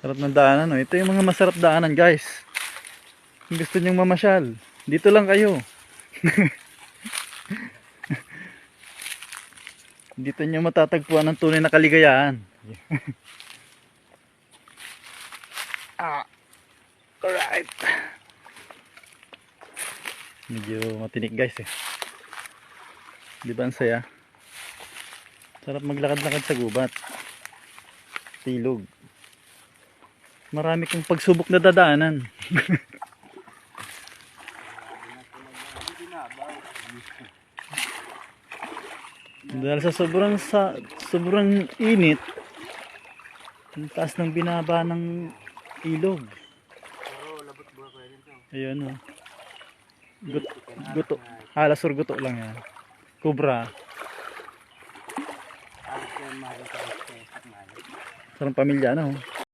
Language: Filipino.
Sarap ng daanan, oh. Ito yung mga masarap daanan, guys. Kung gusto nyong mamasyal, dito lang kayo. Dito nyo matatagpuan ang tunay na kaligayahan. Alright. Medyo matinik, guys, eh. Di ba ang saya? Sarap maglakad-lakad sa gubat. Tilog. Marami kong pagsubok na dadaanan. Dahil sa sobrang init, ang taas ng binaba ng ilog. Ayun, oh. Guto. Lasur guto lang yan. Kubra. Sarang pamilya, no?